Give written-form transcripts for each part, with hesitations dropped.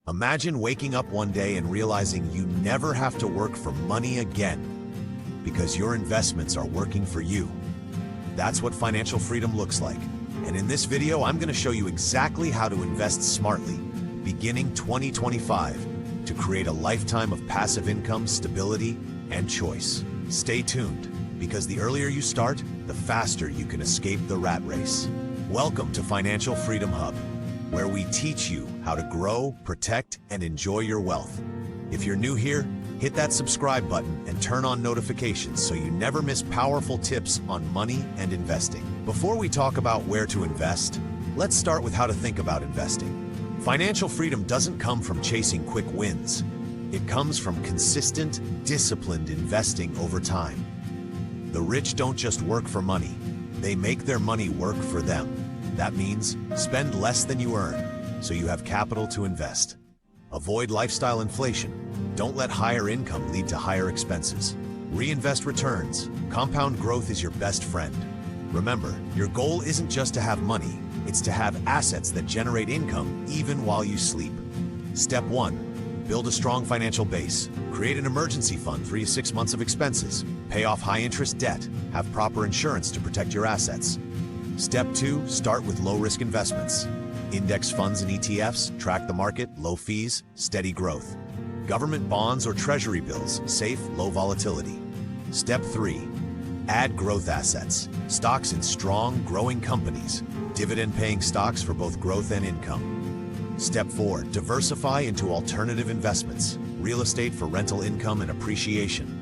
Imagine waking up one day and realizing you never have to work for money again because your investments are working for you. That's what financial freedom looks like. And in this video, I'm going to show you exactly how to invest smartly, beginning 2025, to create a lifetime of passive income, stability, and choice. Stay tuned, because the earlier you start, the faster you can escape the rat race. Welcome to Financial Freedom Hub, where we teach you how to grow, protect, and enjoy your wealth. If you're new here, hit that subscribe button and turn on notifications so you never miss powerful tips on money and investing. Before we talk about where to invest, let's start with how to think about investing. Financial freedom doesn't come from chasing quick wins. It comes from consistent, disciplined investing over time. The rich don't just work for money, they make their money work for them. That means spend less than you earn, so you have capital to invest. Avoid lifestyle inflation. Don't let higher income lead to higher expenses. Reinvest returns. Compound growth is your best friend. Remember, your goal isn't just to have money, it's to have assets that generate income even while you sleep. Step 1. Build a strong financial base. Create an emergency fund 3 to 6 months of expenses. Pay off high-interest debt. Have proper insurance to protect your assets. Step 2. Start with low-risk investments. Index funds and ETFs, track the market, low fees, steady growth. Government bonds or treasury bills, safe, low volatility. Step 3. Add growth assets. Stocks in strong, growing companies. Dividend-paying stocks for both growth and income. Step 4. Diversify into alternative investments. Real estate for rental income and appreciation.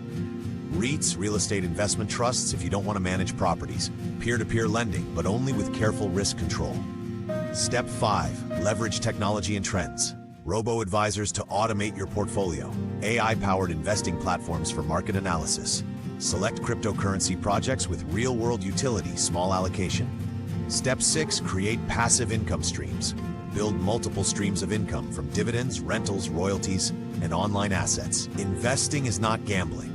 REITs, real estate investment trusts if you don't want to manage properties. Peer-to-peer lending, but only with careful risk control. Step 5. Leverage technology and trends. Robo-advisors to automate your portfolio. AI-powered investing platforms for market analysis. Select cryptocurrency projects with real-world utility, small allocation. Step 6. Create passive income streams. Build multiple streams of income from dividends, rentals, royalties, and online assets. Investing is not gambling.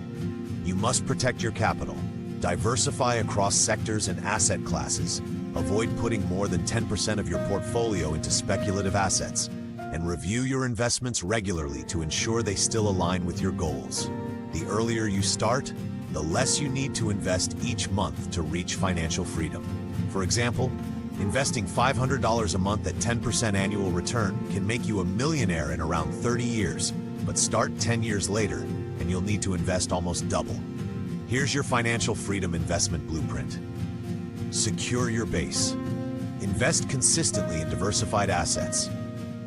You must protect your capital. Diversify across sectors and asset classes. Avoid putting more than 10% of your portfolio into speculative assets. And review your investments regularly to ensure they still align with your goals. The earlier you start, the less you need to invest each month to reach financial freedom. For example, investing $500 a month at 10% annual return can make you a millionaire in around 30 years, but start 10 years later, and you'll need to invest almost double. Here's your financial freedom investment blueprint. Secure your base. Invest consistently in diversified assets.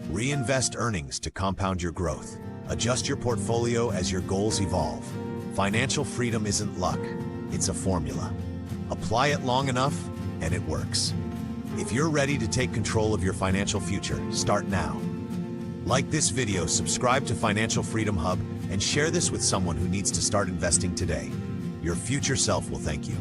Reinvest earnings to compound your growth. Adjust your portfolio as your goals evolve. Financial freedom isn't luck, it's a formula. Apply it long enough, and it works. If you're ready to take control of your financial future, start now. Like this video, subscribe to Financial Freedom Hub, and share this with someone who needs to start investing today. Your future self will thank you.